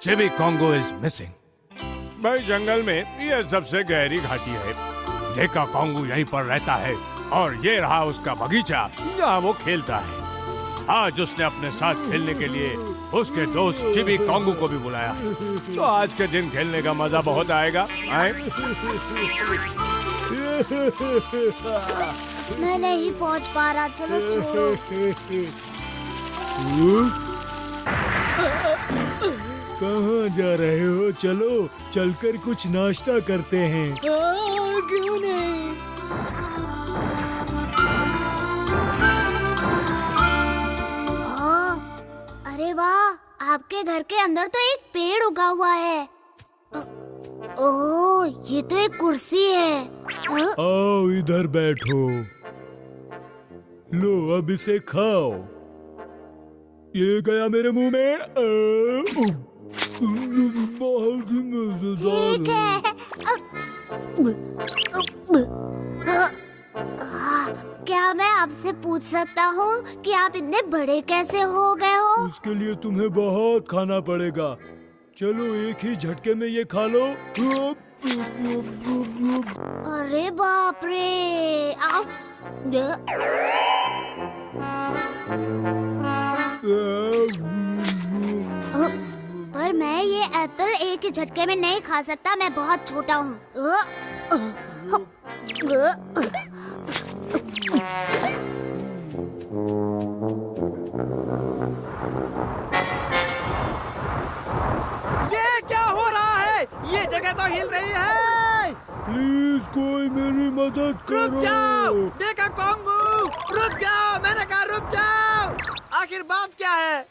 चिबी Congo is missing. भाई जंगल में ये सबसे गहरी घाटी है। देखा कॉन्गो यहीं पर रहता है और ये रहा उसका बगीचा जहाँ वो खेलता है। आज उसने अपने साथ खेलने के लिए उसके दोस्त चिबी कॉन्गो को भी बुलाया। तो आज के दिन खेलने का मजा बहुत आएगा। मैं नहीं पहुंच पा रहा, चलो छोड़ो। कहाँ जा रहे हो? चलो चलकर कुछ नाश्ता करते हैं। क्यों नहीं? अरे वाह, आपके घर के अंदर तो एक पेड़ उगा हुआ है। ओह, ये तो एक कुर्सी है। आओ इधर बैठो। लो अब इसे खाओ। ये गया मेरे मुंह में। बहुत ही मजेदार ठीक है। क्या मैं आपसे पूछ सकता हूँ कि आप इतने बड़े कैसे हो गए हो? उसके लिए तुम्हें बहुत खाना पड़ेगा। चलो एक ही झटके में ये खा लो। अरे बाप रे! पर मैं ये एप्पल एक ही झटके में नहीं खा सकता, मैं बहुत छोटा हूँ। ये क्या हो रहा है? ये जगह तो हिल रही है। प्लीज कोई मेरी मदद करो। रुक जाओ, देखा कॉन्गो, रुक जाओ, मैंने कहा रुक जाओ। आखिर बात क्या है?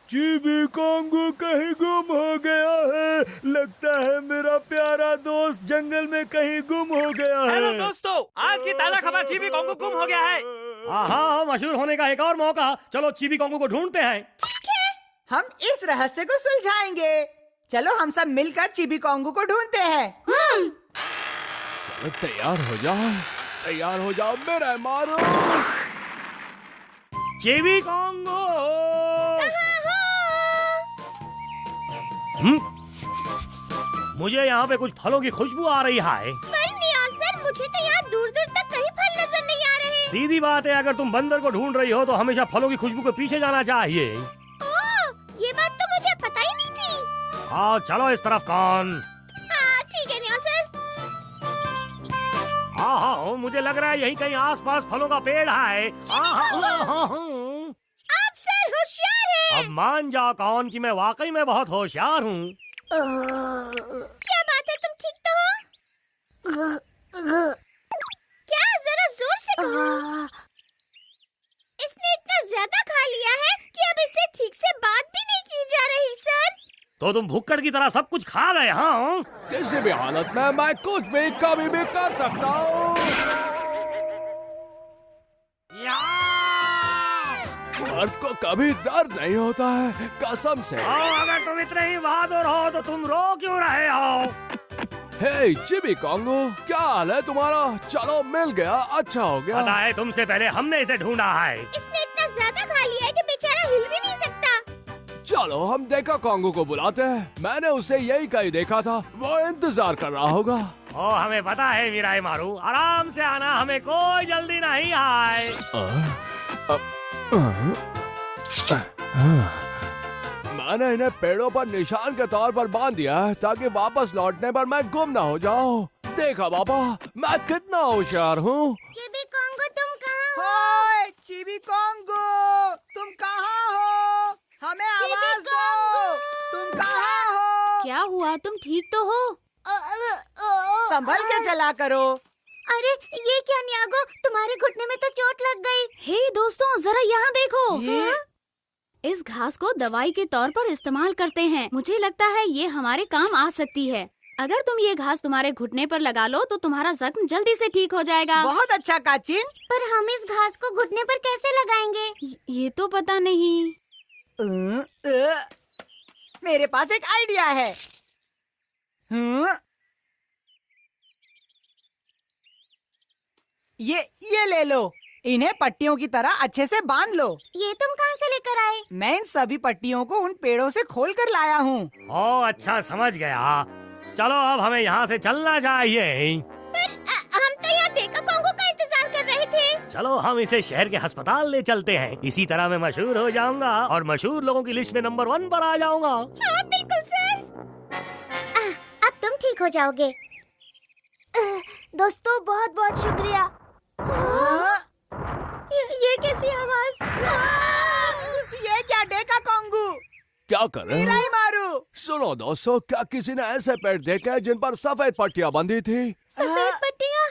चिबी कॉन्गो कहीं गुम हो गया है। लगता है मेरा प्यारा दोस्त जंगल में कहीं गुम हो गया है। हेलो दोस्तों, आज की ताजा खबर, चिबी कॉन्गो गुम हो गया है। हाँ, मशहूर होने का एक और मौका। चलो चिबी कॉन्गो को ढूंढते हैं। ठीक है, हम इस रहस्य को सुलझाएंगे। चलो हम सब मिलकर चिबी कॉन्गो को ढूंढते हैं। चलो तैयार हो जाओ मेरा मारो। चिबी कॉन्गो। मुझे यहाँ पे कुछ फलों की खुशबू आ रही है। पर नियाल सर, मुझे तो यहाँ दूर दूर तक कहीं फल नजर नहीं आ रहे। सीधी बात है, अगर तुम बंदर को ढूंढ रही हो तो हमेशा फलों की खुशबू के पीछे जाना चाहिए। ये बात तो मुझे पता ही नहीं थी। हाँ चलो इस तरफ। कौन? हाँ ठीक है नियाल सर। हाँ, मुझे लग रहा है यहीं कहीं आसपास फलों का पेड़ है। आप सर होशियार हैं। अब मान जाओ कौन कि मैं वाकई में बहुत होशियार हूँ। क्या बात है, तुम ठीक तो हो? क्या, जरा जोर से कहो। इसने इतना ज्यादा खा लिया है कि अब इससे ठीक से बात भी नहीं की जा रही सर। तो तुम भुक्कड़ की तरह सब कुछ खा गए? हाँ, किसी भी हालत में मैं कुछ भी कभी भी कर सकता हूँ। मर्द को कभी दर्द नहीं होता है, कसम से। अगर तुम इतने ही बहादुर हो तो तुम रो क्यों रहे हो? हे चिबी कॉन्गो, क्या हाल है तुम्हारा? चलो मिल गया, अच्छा हो गया। पता है, तुमसे पहले हमने इसे ढूंढा है। इसने इतना ज्यादा खा लिया है कि बेचारा हिल भी नहीं सकता। चलो हम देखा कॉन्गो को बुलाते हैं। मैंने उसे यही कहीं देखा था, वो इंतजार कर रहा होगा। ओ हमें पता है मिराई मारू, आराम से आना, हमें कोई जल्दी नहीं है। मैंने इन्हें पेड़ों पर निशान के तौर पर बांध दिया है ताकि वापस लौटने पर मैं गुम ना हो जाऊं। देखा बाबा, मैं कितना होशियार हूँ। चिबी कॉन्गो तुम कहाँ हो? ओए चिबी कॉन्गो, तुम कहाँ हो? हमें आवाज दो। तुम कहाँ हो? क्या हुआ, तुम ठीक तो हो? संभल के चला करो। अरे ये क्या न्यागो, तुम्हारे घुटने में तो चोट लग गई। हे दोस्तों, जरा यहाँ देखो। ये? इस घास को दवाई के तौर पर इस्तेमाल करते हैं। मुझे लगता है ये हमारे काम आ सकती है। अगर तुम ये घास तुम्हारे घुटने पर लगा लो तो तुम्हारा जख्म जल्दी से ठीक हो जाएगा। बहुत अच्छा काचिन। पर हम इस घास को घुटने पर कैसे लगाएंगे? ये तो पता नहीं। मेरे पास एक आइडिया है। ये ले लो। इन्हें पट्टियों की तरह अच्छे से बांध लो। ये तुम कहाँ से लेकर आए? मैं इन सभी पट्टियों को उन पेड़ों से खोल कर लाया हूँ। ओ अच्छा, समझ गया। चलो अब हमें यहाँ से चलना चाहिए। हम तो यहाँ डेका कोंगो का इंतजार कर रहे थे। चलो हम इसे शहर के अस्पताल ले चलते हैं। इसी तरह मैं मशहूर हो जाऊंगा और मशहूर लोगों की लिस्ट में नंबर 1 पर आ जाऊंगा। हाँ बिल्कुल सर। अब तुम ठीक हो जाओगे। दोस्तों बहुत बहुत शुक्रिया। ये कैसी आवाज? ये क्या डेका कोंगू? क्या कर रहे नहीं हो? मारू। सुनो दोस्तों, क्या किसी ने ऐसे पेड़ देखे हैं जिन पर सफेद पट्टियां बंधी थी? सफेद पट्टियाँ?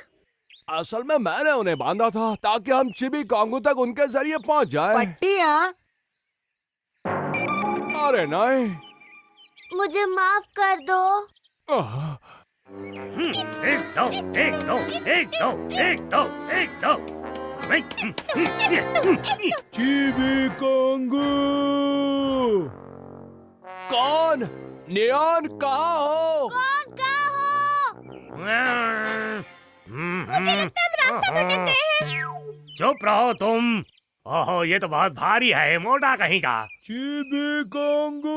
असल में मैंने उन्हें बांधा था ताकि हम चिबी कांगू तक उनके जरिए पहुंच जाएं। पट्टियाँ? अरे नहीं। मुझे माफ कर दो। आह, एक दो, एक दो, एक दो, एक दो, एक दो। चिबी कांगू। कौन? नियॉन कहाँ हो? कौन कहाँ हो? मुझे लगता है हम रास्ता भटक गए हैं। चुप रहो तुम। ओहो, ये तो बहुत भारी है, मोटा कहीं का। चिबी कांगू।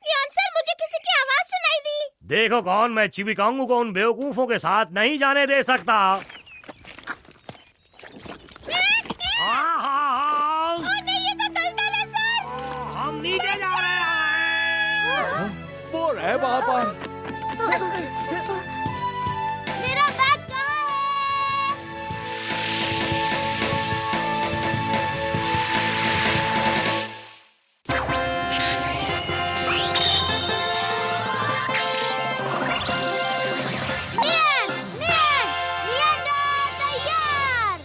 यान सर, मुझे किसी की आवाज सुनाई दी। देखो कौन, मैं चिबी कांगू को उन बेवकूफों के साथ नहीं जाने दे सकता। ओह नहीं, ये तो दलदल है सर। हम नीचे जा रहे हैं। वो रहे वहाँ पर। मेरा बैग कहाँ है? नियन तैयार।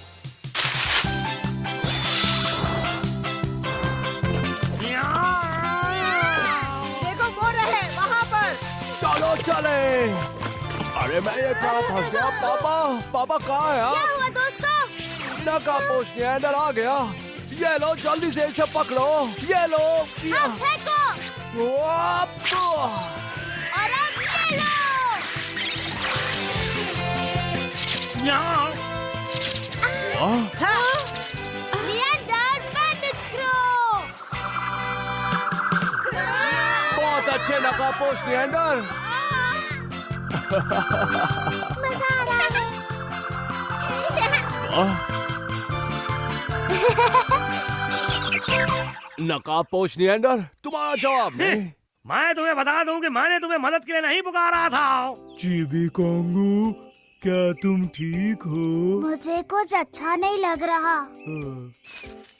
देखो वो रहे वहाँ पर। चलो चले। अरे मैं ये कहाँ फंस गया? पापा, पापा कहाँ है क्या आप? हुआ दोस्तों? नकापोश नियॉन्डर आ गया। ये लो, जल्दी से इसे पकड़ो। ये लो। अब फेंको और अब ये लो। नियॉन्डर बैंडेज थ्रो। बहुत अच्छे नकापोश नियॉन्डर। मजा आ रहा है। नकापोश नियॉन्डर, तुम्हारा जवाब नहीं। मैं तुम्हें बता दूं कि मैंने तुम्हें मदद के लिए नहीं पुकारा था। चिबी कांगू, क्या तुम ठीक हो? मुझे कुछ अच्छा नहीं लग रहा।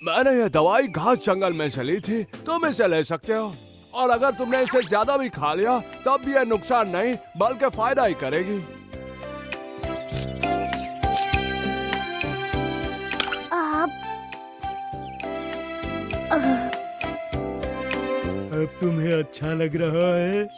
मैंने ये दवाई घास जंगल में से ली थी, तुम इसे ले सकते हो। और अगर तुमने इसे ज्यादा भी खा लिया तब भी ये नुकसान नहीं बल्कि फायदा ही करेगी। अब तुम्हें अच्छा लग रहा है?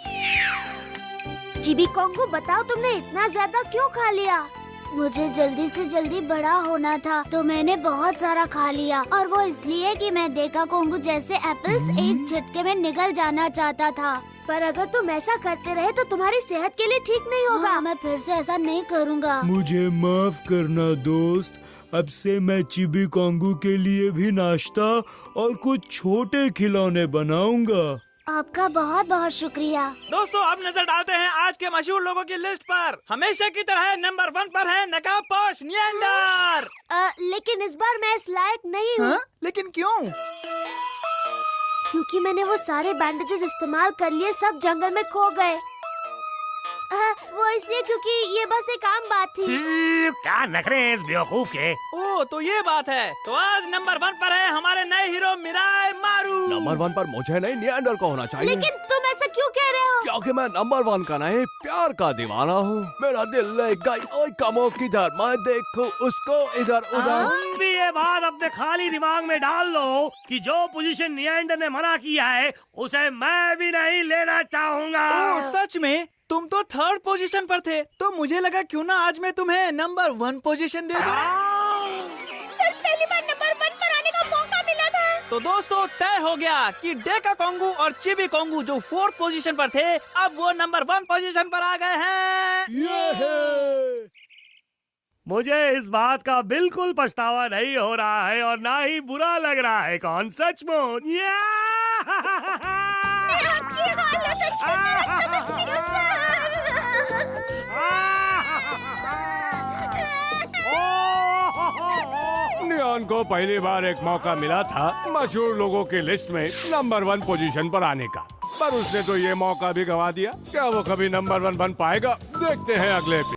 चिबी कोंगू, बताओ तुमने इतना ज्यादा क्यों खा लिया? मुझे जल्दी से जल्दी बड़ा होना था तो मैंने बहुत सारा खा लिया, और वो इसलिए कि मैं डेका कोंगू जैसे एप्पल्स एक झटके में निगल जाना चाहता था। पर अगर तुम ऐसा करते रहे तो तुम्हारी सेहत के लिए ठीक नहीं होगा। हाँ, मैं फिर से ऐसा नहीं करूँगा। मुझे माफ करना दोस्त। अब से मैं चिबी कांगू के लिए भी नाश्ता और कुछ छोटे खिलौने बनाऊंगा। आपका बहुत बहुत शुक्रिया। दोस्तों अब नजर डालते हैं आज के मशहूर लोगों की लिस्ट पर। हमेशा की तरह नंबर 1 पर है नकापोश नियॉन्डर। लेकिन इस बार मैं इस लायक नहीं हूँ। लेकिन क्यों? क्योंकि मैंने वो सारे बैंडेजेस इस्तेमाल कर लिए, सब जंगल में खो गए। वो इसलिए क्योंकि ये बस एक आम बात थी। क्या नखरे हैं इस बेवकूफ के। ओ तो ये बात है। तो आज नंबर 1 पर है हमारे नए हीरो मिराई मारू। नंबर 1 पर मुझे नहीं, नियॉन्डर को होना चाहिए। लेकिन तुम ऐसा क्यों कह रहे हो? क्योंकि मैं नंबर 1 का नहीं, प्यार का दीवाना हूँ। मेरा दिल ले गई, ओए कमो किधर, मैं देखूं उसको इधर उधर। तुम भी ये बात अपने खाली दिमाग में डाल लो कि जो पोजीशन नियॉन्डर ने मना किया है उसे मैं भी नहीं लेना चाहूँगा। ओ सच में? तुम तो 3rd पोजीशन पर थे, तो मुझे लगा क्यों ना आज मैं तुम्हें नंबर 1 पोजीशन दे दूं। सर, पहली बार नंबर 1 पर आने का मौका मिला था। तो दोस्तों तय हो गया कि डेका कोंगू और चिबी कोंगू जो 4th पोजीशन पर थे अब वो नंबर 1 पोजीशन पर आ गए हैं। मुझे इस बात का बिल्कुल पछतावा नहीं हो रहा है और ना ही बुरा लग रहा है। कौन सचमुच? आपकी हालत अच्छी तरह समझती हूँ, नियॉन को पहली बार एक मौका मिला था मशहूर लोगों की लिस्ट में नंबर 1 पोजीशन पर आने का, पर उसने तो ये मौका भी गंवा दिया। क्या वो कभी नंबर 1 बन पाएगा? देखते हैं अगले